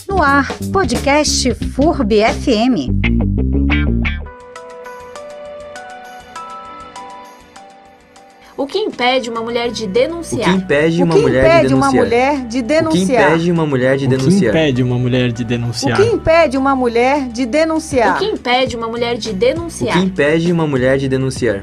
No ar, podcast FURB FM. O que impede uma mulher de denunciar? O que impede uma mulher de denunciar? O que impede uma mulher de denunciar? O que impede uma mulher de denunciar? O que impede uma mulher de denunciar? O que impede uma mulher de denunciar? O que impede uma mulher de denunciar?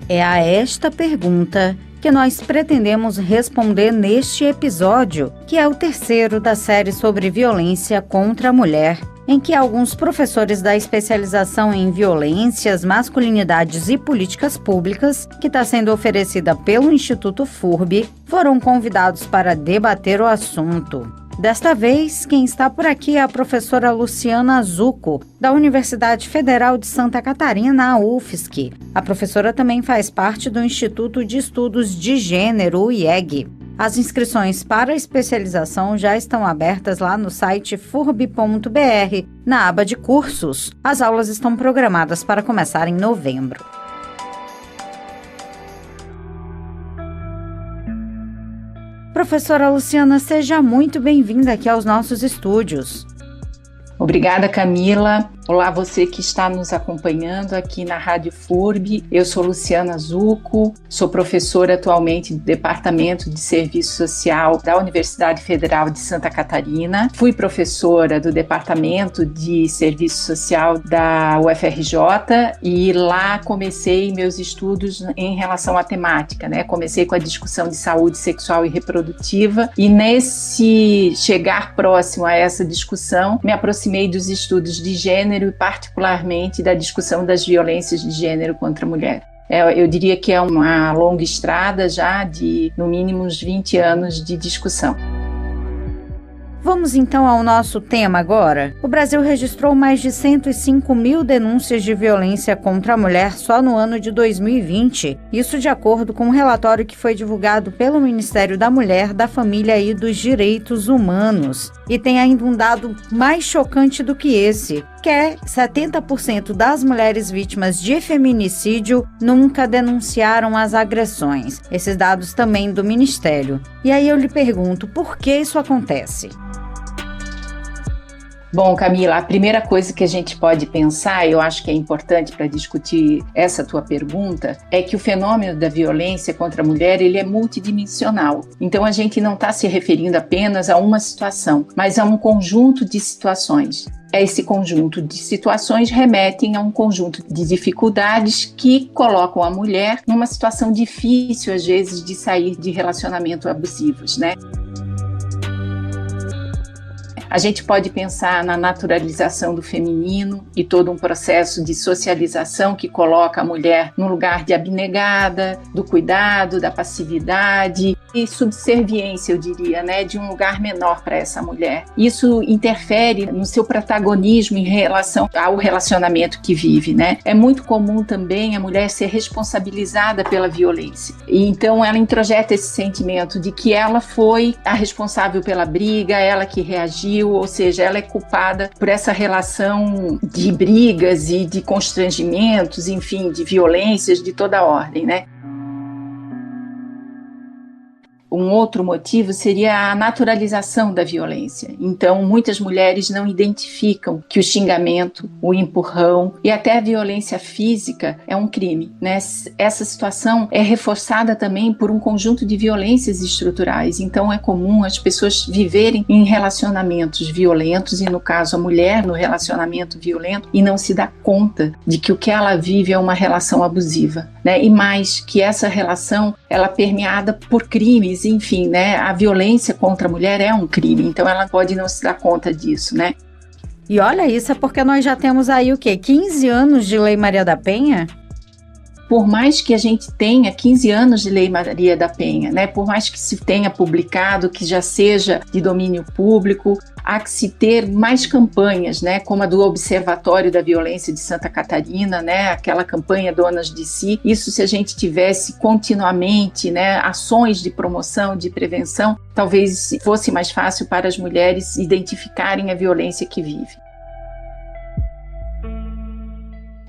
É a esta pergunta que nós pretendemos responder neste episódio, que é o terceiro da série sobre violência contra a mulher, em que alguns professores da especialização em violências, masculinidades e políticas públicas, que está sendo oferecida pelo Instituto FURB, foram convidados para debater o assunto. Desta vez, quem está por aqui é a professora Luciana Zucco, da Universidade Federal de Santa Catarina, a UFSC. A professora também faz parte do Instituto de Estudos de Gênero, o IEG. As inscrições para a especialização já estão abertas lá no site furb.br, na aba de cursos. As aulas estão programadas para começar em novembro. Professora Luciana, seja muito bem-vinda aqui aos nossos estúdios. Obrigada, Camila. Olá, você que está nos acompanhando aqui na Rádio FURB. Eu sou Luciana Zucco, sou professora atualmente do Departamento de Serviço Social da Universidade Federal de Santa Catarina. Fui professora do Departamento de Serviço Social da UFRJ e lá comecei meus estudos em relação à temática, né? Comecei com a discussão de saúde sexual e reprodutiva e nesse chegar próximo a essa discussão, me aproximei dos estudos de gênero e particularmente da discussão das violências de gênero contra a mulher. Eu diria que é uma longa estrada já de, no mínimo, uns 20 anos de discussão. Vamos então ao nosso tema agora. O Brasil registrou mais de 105 mil denúncias de violência contra a mulher só no ano de 2020. Isso de acordo com um relatório que foi divulgado pelo Ministério da Mulher, da Família e dos Direitos Humanos. E tem ainda um dado mais chocante do que esse, que é 70% das mulheres vítimas de feminicídio nunca denunciaram as agressões. Esses dados também do Ministério. E aí eu lhe pergunto, por que isso acontece? Bom, Camila, a primeira coisa que a gente pode pensar, eu acho que é importante para discutir essa tua pergunta, é que o fenômeno da violência contra a mulher, ele é multidimensional. Então, a gente não está se referindo apenas a uma situação, mas a um conjunto de situações. Esse conjunto de situações remetem a um conjunto de dificuldades que colocam a mulher numa situação difícil, às vezes, de sair de relacionamentos abusivos, né? A gente pode pensar na naturalização do feminino e todo um processo de socialização que coloca a mulher no lugar de abnegada, do cuidado, da passividade e subserviência, eu diria, né, de um lugar menor para essa mulher. Isso interfere no seu protagonismo em relação ao relacionamento que vive, né? É muito comum também a mulher ser responsabilizada pela violência. E então ela introjeta esse sentimento de que ela foi a responsável pela briga, ela que reagiu, ou seja, ela é culpada por essa relação de brigas e de constrangimentos, enfim, de violências de toda a ordem, né? Um outro motivo seria a naturalização da violência. Então, muitas mulheres não identificam que o xingamento, o empurrão e até a violência física é um crime, né? Essa situação é reforçada também por um conjunto de violências estruturais. Então, é comum as pessoas viverem em relacionamentos violentos e, no caso, a mulher no relacionamento violento e não se dá conta de que o que ela vive é uma relação abusiva, né? E mais, que essa relação ela é permeada por crimes. Enfim, né, a violência contra a mulher é um crime, então ela pode não se dar conta disso, né? E olha, isso é porque nós já temos aí o quê? 15 anos de Lei Maria da Penha? Por mais que a gente tenha 15 anos de Lei Maria da Penha, né, por mais que se tenha publicado, que já seja de domínio público, há que se ter mais campanhas, né, como a do Observatório da Violência de Santa Catarina, né, aquela campanha Donas de Si. Isso, se a gente tivesse continuamente, né, ações de promoção, de prevenção, talvez fosse mais fácil para as mulheres identificarem a violência que vivem.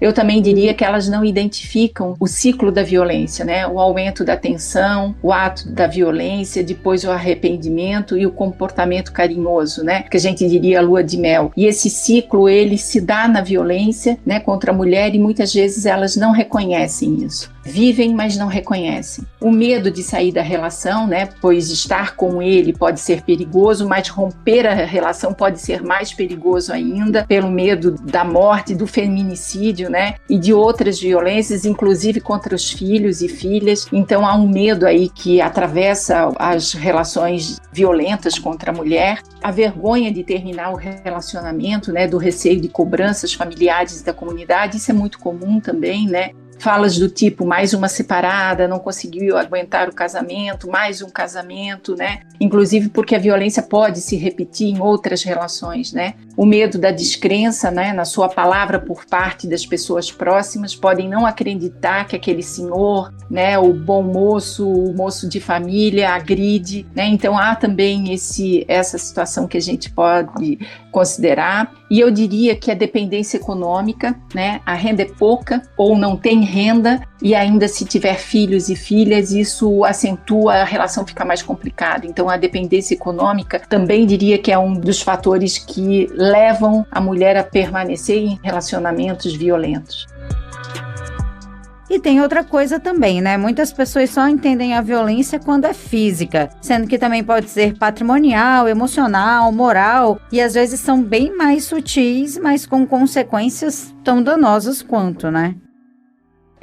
Eu também diria que elas não identificam o ciclo da violência, né? O aumento da tensão, o ato da violência, depois o arrependimento e o comportamento carinhoso, né? Que a gente diria lua de mel. E esse ciclo, ele se dá na violência, né, contra a mulher, e muitas vezes elas não reconhecem isso. Vivem, mas não reconhecem. O medo de sair da relação, né, pois estar com ele pode ser perigoso, mas romper a relação pode ser mais perigoso ainda, pelo medo da morte, do feminicídio, né, e de outras violências, inclusive contra os filhos e filhas. Então há um medo aí que atravessa as relações violentas contra a mulher. A vergonha de terminar o relacionamento, né, do receio de cobranças familiares da comunidade, isso é muito comum também, né? Falas do tipo, mais uma separada, não conseguiu aguentar o casamento, mais um casamento, né? Inclusive porque a violência pode se repetir em outras relações, né? O medo da descrença, né, na sua palavra por parte das pessoas próximas, podem não acreditar que aquele senhor, né, o bom moço, o moço de família, agride, né? Então há também essa situação que a gente pode considerar. E eu diria que a dependência econômica, né, a renda é pouca ou não tem renda, e ainda se tiver filhos e filhas, isso acentua, a relação fica mais complicada. Então a dependência econômica também diria que é um dos fatores que levam a mulher a permanecer em relacionamentos violentos. E tem outra coisa também, né? Muitas pessoas só entendem a violência quando é física, sendo que também pode ser patrimonial, emocional, moral, e às vezes são bem mais sutis, mas com consequências tão danosas quanto, né?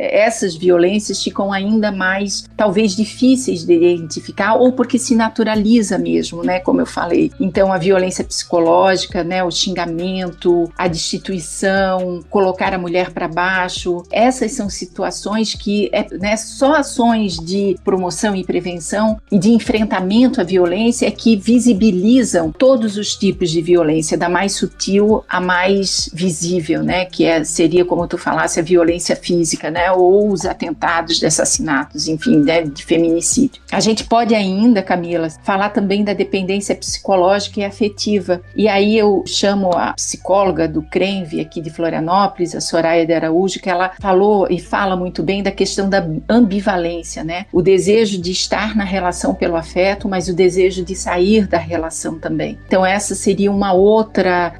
Essas violências ficam ainda mais, talvez, difíceis de identificar, ou porque se naturaliza mesmo, né, como eu falei. Então, a violência psicológica, né, o xingamento, a destituição, colocar a mulher para baixo, essas são situações que, né, só ações de promoção e prevenção e de enfrentamento à violência é que visibilizam todos os tipos de violência, da mais sutil à mais visível, né, que seria, como tu falasse, a violência física, né, ou os atentados de assassinatos, enfim, né, de feminicídio. A gente pode ainda, Camila, falar também da dependência psicológica e afetiva. E aí eu chamo a psicóloga do CRENV aqui de Florianópolis, a Soraya de Araújo, que ela falou e fala muito bem da questão da ambivalência, né? O desejo de estar na relação pelo afeto, mas o desejo de sair da relação também. Então essa seria uma outra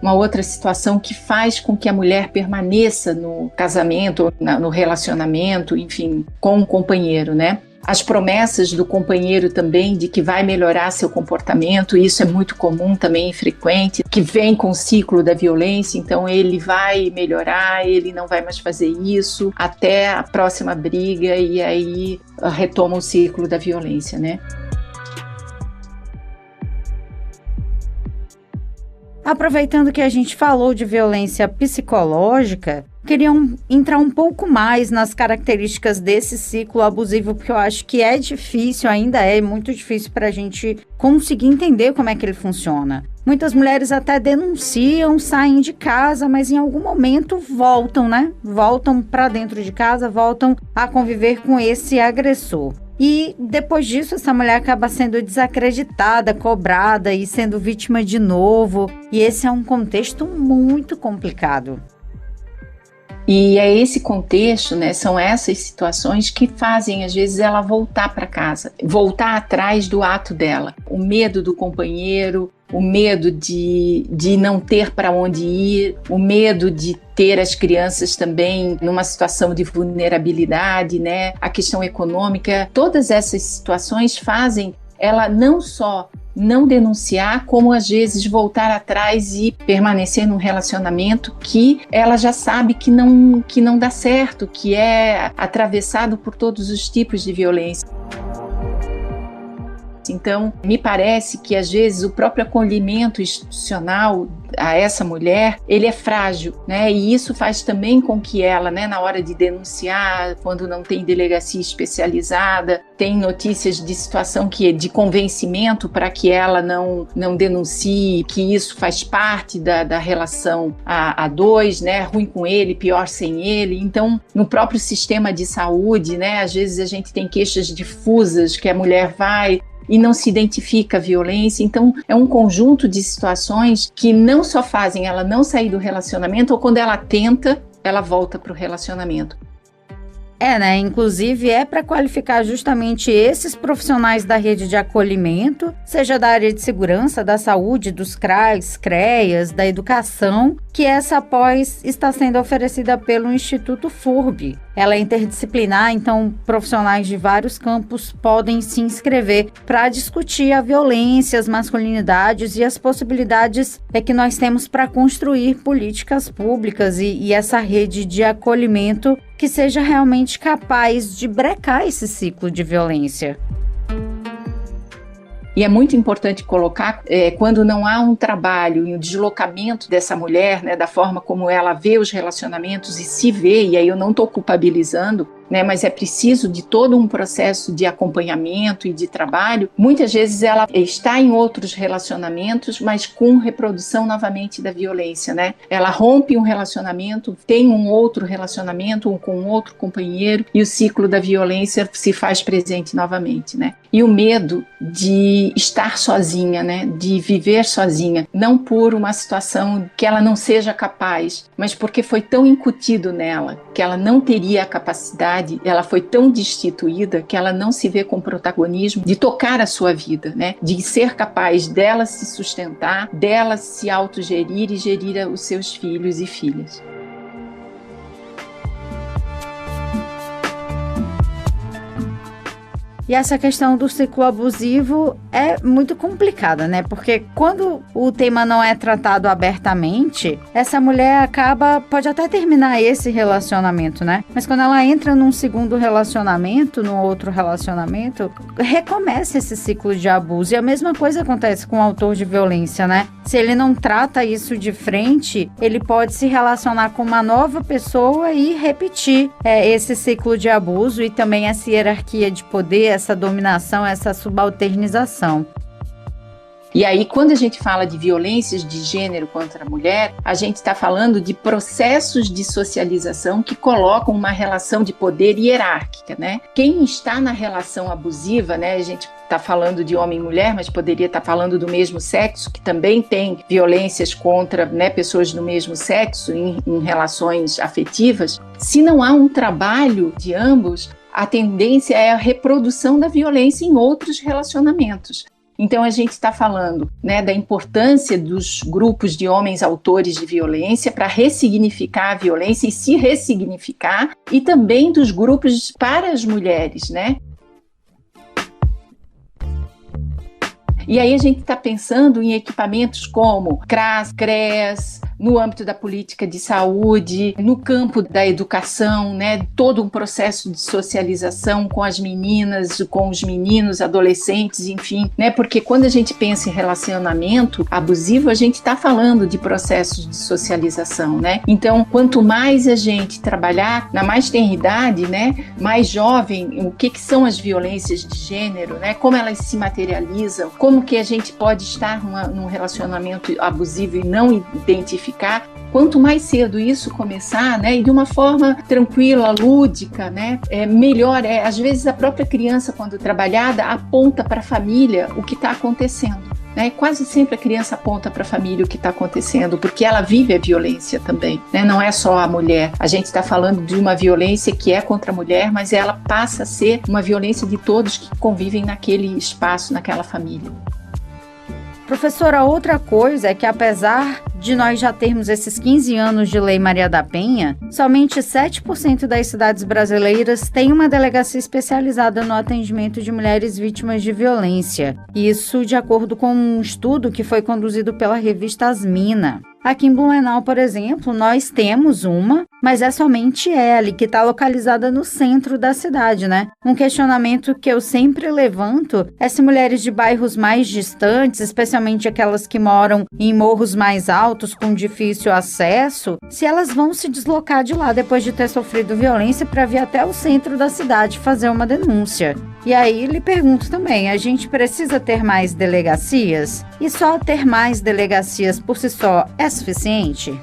situação que faz com que a mulher permaneça no casamento, no relacionamento, enfim, com o companheiro, né? As promessas do companheiro também de que vai melhorar seu comportamento, isso é muito comum também, frequente, que vem com o ciclo da violência, então ele vai melhorar, ele não vai mais fazer isso, até a próxima briga, e aí retoma o ciclo da violência, né? Aproveitando que a gente falou de violência psicológica, queria entrar um pouco mais nas características desse ciclo abusivo, porque eu acho que é difícil, ainda é muito difícil para a gente conseguir entender como é que ele funciona. Muitas mulheres até denunciam, saem de casa, mas em algum momento voltam, né? Voltam para dentro de casa, voltam a conviver com esse agressor. E depois disso, essa mulher acaba sendo desacreditada, cobrada e sendo vítima de novo. E esse é um contexto muito complicado. E é esse contexto, né, são essas situações que fazem, às vezes, ela voltar para casa, voltar atrás do ato dela. O medo do companheiro, o medo de não ter para onde ir, o medo de ter as crianças também numa situação de vulnerabilidade, né? A questão econômica, todas essas situações fazem ela não só não denunciar, como às vezes voltar atrás e permanecer num relacionamento que ela já sabe que não dá certo, que é atravessado por todos os tipos de violência. Então, me parece que às vezes o próprio acolhimento institucional a essa mulher, ele é frágil, né? E isso faz também com que ela, né, na hora de denunciar, quando não tem delegacia especializada, tem notícias de situação de convencimento para que ela não denuncie, que isso faz parte da relação a dois, né? Ruim com ele, pior sem ele. Então, no próprio sistema de saúde, né, às vezes a gente tem queixas difusas que a mulher vai e não se identifica a violência. Então, é um conjunto de situações que não só fazem ela não sair do relacionamento, ou quando ela tenta, ela volta para o relacionamento. Inclusive é para qualificar justamente esses profissionais da rede de acolhimento, seja da área de segurança, da saúde, dos CRAs, CREAs, da educação, que essa pós está sendo oferecida pelo Instituto FURB. Ela é interdisciplinar, então profissionais de vários campos podem se inscrever para discutir a violência, as masculinidades e as possibilidades que nós temos para construir políticas públicas e essa rede de acolhimento que seja realmente capaz de brecar esse ciclo de violência. E é muito importante colocar, quando não há um trabalho e um deslocamento dessa mulher, né, da forma como ela vê os relacionamentos e se vê, e aí eu não estou culpabilizando, né, mas é preciso de todo um processo de acompanhamento e de trabalho. Muitas vezes ela está em outros relacionamentos, mas com reprodução novamente da violência, né? Ela rompe um relacionamento, tem um outro relacionamento com outro companheiro e o ciclo da violência se faz presente novamente, né? E o medo de estar sozinha, né, de viver sozinha, não por uma situação que ela não seja capaz, mas porque foi tão incutido nela que ela não teria a capacidade. Ela foi tão destituída que ela não se vê com protagonismo de tocar a sua vida, né? De ser capaz dela se sustentar, dela se autogerir e gerir os seus filhos e filhas. E essa questão do ciclo abusivo é muito complicada, né? Porque quando o tema não é tratado abertamente, essa mulher pode até terminar esse relacionamento, né? Mas quando ela entra num segundo relacionamento, num outro relacionamento, recomeça esse ciclo de abuso. E a mesma coisa acontece com o autor de violência, né? Se ele não trata isso de frente, ele pode se relacionar com uma nova pessoa e repetir esse ciclo de abuso e também essa hierarquia de poder, essa dominação, essa subalternização. E aí, quando a gente fala de violências de gênero contra a mulher, a gente está falando de processos de socialização que colocam uma relação de poder hierárquica, né? Quem está na relação abusiva, né? A gente está falando de homem e mulher, mas poderia estar falando do mesmo sexo, que também tem violências contra, né, pessoas do mesmo sexo em relações afetivas. Se não há um trabalho de ambos, a tendência é a reprodução da violência em outros relacionamentos. Então a gente está falando, né, da importância dos grupos de homens autores de violência para ressignificar a violência e se ressignificar, e também dos grupos para as mulheres, né? E aí a gente está pensando em equipamentos como CRAS, CREAS, no âmbito da política de saúde, no campo da educação, né? Todo um processo de socialização com as meninas, com os meninos, adolescentes, enfim, né? Porque quando a gente pensa em relacionamento abusivo, a gente está falando de processos de socialização, né? Então, quanto mais a gente trabalhar na mais tenra idade, né? Mais jovem, o que são as violências de gênero, né? Como elas se materializam, como que a gente pode estar num relacionamento abusivo e não identificar. Quanto mais cedo isso começar, né, e de uma forma tranquila, lúdica, né, melhor. Às vezes a própria criança, quando trabalhada, aponta para a família o que está acontecendo. Né? Quase sempre a criança aponta para a família o que está acontecendo, porque ela vive a violência também, né? Não é só a mulher. A gente está falando de uma violência que é contra a mulher, mas ela passa a ser uma violência de todos que convivem naquele espaço, naquela família. Professora, outra coisa é que apesar de nós já termos esses 15 anos de Lei Maria da Penha, somente 7% das cidades brasileiras têm uma delegacia especializada no atendimento de mulheres vítimas de violência. Isso de acordo com um estudo que foi conduzido pela revista Asmina. Aqui em Blumenau, por exemplo, nós temos uma, mas é somente ela, que está localizada no centro da cidade, né? Um questionamento que eu sempre levanto é se mulheres de bairros mais distantes, especialmente aquelas que moram em morros mais altos, com difícil acesso, se elas vão se deslocar de lá depois de ter sofrido violência para vir até o centro da cidade fazer uma denúncia. E aí lhe pergunto também, a gente precisa ter mais delegacias? E só ter mais delegacias por si só é suficiente?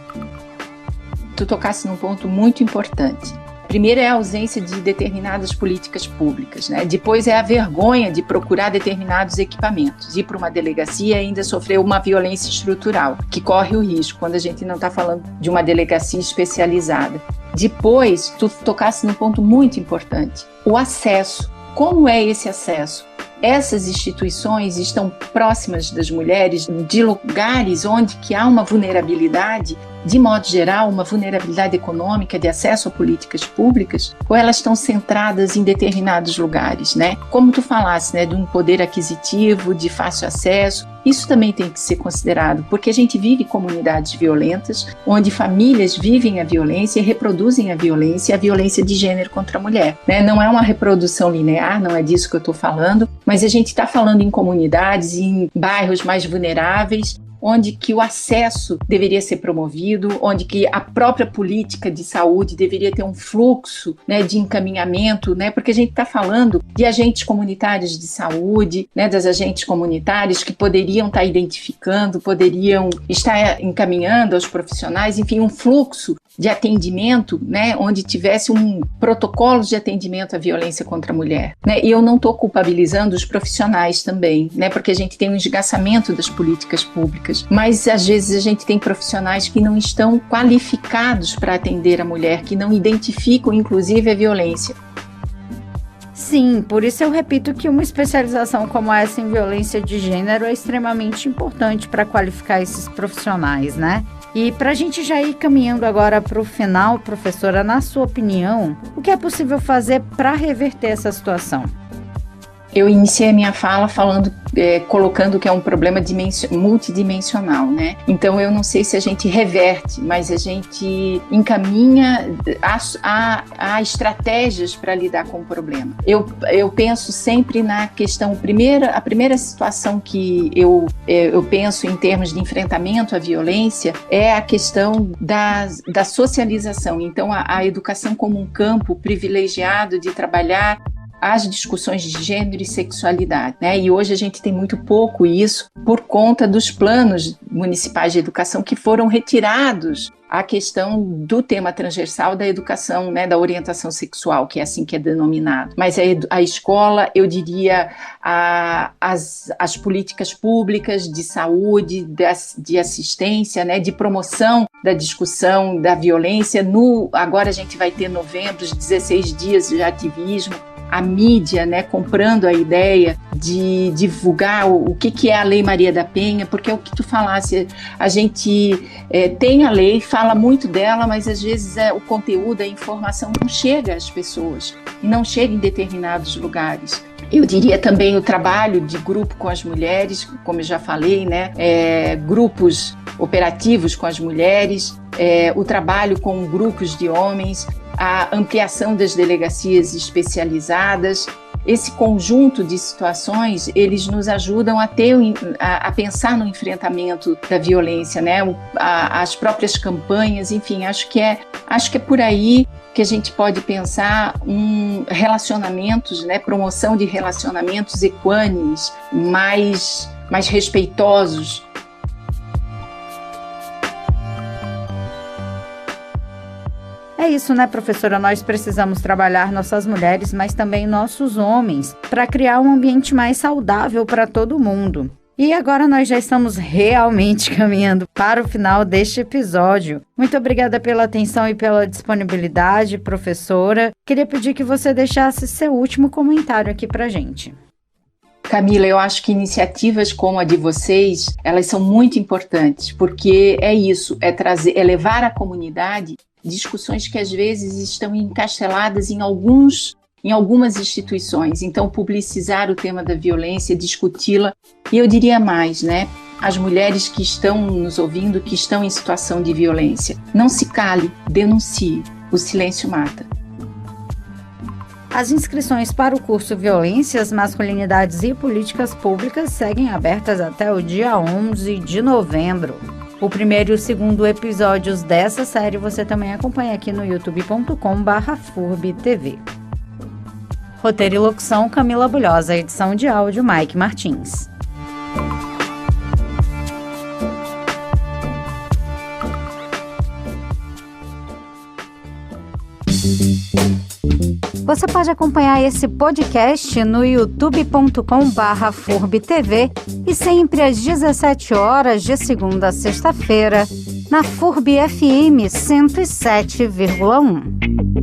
Tu tocasse num ponto muito importante. Primeiro é a ausência de determinadas políticas públicas, né? Depois é a vergonha de procurar determinados equipamentos. Ir para uma delegacia e ainda sofrer uma violência estrutural, que corre o risco quando a gente não está falando de uma delegacia especializada. Depois, tu tocasse num ponto muito importante, o acesso. Como é esse acesso? Essas instituições estão próximas das mulheres, de lugares onde que há uma vulnerabilidade, de modo geral, uma vulnerabilidade econômica de acesso a políticas públicas, ou elas estão centradas em determinados lugares, né? Como tu falasse, né, de um poder aquisitivo, de fácil acesso, isso também tem que ser considerado, porque a gente vive em comunidades violentas, onde famílias vivem a violência e reproduzem a violência de gênero contra a mulher, né? Não é uma reprodução linear, não é disso que eu estou falando, mas a gente está falando em comunidades, em bairros mais vulneráveis, onde que o acesso deveria ser promovido, onde que a própria política de saúde deveria ter um fluxo, né, de encaminhamento, né, porque a gente está falando de agentes comunitários de saúde, né, das agentes comunitárias que poderiam estar identificando, poderiam estar encaminhando aos profissionais, enfim, um fluxo de atendimento, né, onde tivesse um protocolo de atendimento à violência contra a mulher, né? E eu não estou culpabilizando os profissionais também, né, porque a gente tem um esgarçamento das políticas públicas, mas às vezes a gente tem profissionais que não estão qualificados para atender a mulher, que não identificam inclusive a violência. Sim, por isso eu repito que uma especialização como essa em violência de gênero é extremamente importante para qualificar esses profissionais, né? E para a gente já ir caminhando agora para o final, professora, na sua opinião, o que é possível fazer para reverter essa situação? Eu iniciei a minha fala colocando que é um problema multidimensional, né? Então eu não sei se a gente reverte, mas a gente encaminha a estratégias para lidar com o problema. Eu penso sempre na questão, a primeira situação que eu penso em termos de enfrentamento à violência é a questão da socialização. Então a educação como um campo privilegiado de trabalhar as discussões de gênero e sexualidade, né? E hoje a gente tem muito pouco isso por conta dos planos municipais de educação que foram retirados a questão do tema transversal da educação, né, da orientação sexual, que é assim que é denominado. Mas a escola, eu diria, as políticas públicas de saúde, de assistência, né, de promoção da discussão da violência. Agora a gente vai ter novembro, os 16 dias de ativismo. A mídia, né, comprando a ideia de divulgar o que é a Lei Maria da Penha, porque é o que tu falasse, a gente tem a lei, fala muito dela, mas às vezes o conteúdo, a informação não chega às pessoas e não chega em determinados lugares. Eu diria também o trabalho de grupo com as mulheres, como eu já falei, né, grupos operativos com as mulheres, o trabalho com grupos de homens, a ampliação das delegacias especializadas. Esse conjunto de situações, eles nos ajudam a pensar no enfrentamento da violência, né? As próprias campanhas, enfim, acho que é por aí que a gente pode pensar relacionamentos, né? Promoção de relacionamentos equânimes, mais respeitosos. É isso, né, professora? Nós precisamos trabalhar nossas mulheres, mas também nossos homens, para criar um ambiente mais saudável para todo mundo. E agora nós já estamos realmente caminhando para o final deste episódio. Muito obrigada pela atenção e pela disponibilidade, professora. Queria pedir que você deixasse seu último comentário aqui para a gente. Camila, eu acho que iniciativas como a de vocês, elas são muito importantes, porque é isso, é levar à comunidade discussões que às vezes estão encasteladas em algumas instituições. Então, publicizar o tema da violência, discuti-la. E eu diria mais, né? As mulheres que estão nos ouvindo, que estão em situação de violência, não se cale, denuncie. O silêncio mata. As inscrições para o curso Violências, Masculinidades e Políticas Públicas seguem abertas até o dia 11 de novembro. O primeiro e o segundo episódios dessa série você também acompanha aqui no youtube.com/furbtv. Roteiro e locução, Camila Bulhosa. Edição de áudio, Mike Martins. Você pode acompanhar esse podcast no youtube.com/FurbTV e sempre às 17 horas de segunda a sexta-feira, na FURB FM 107,1.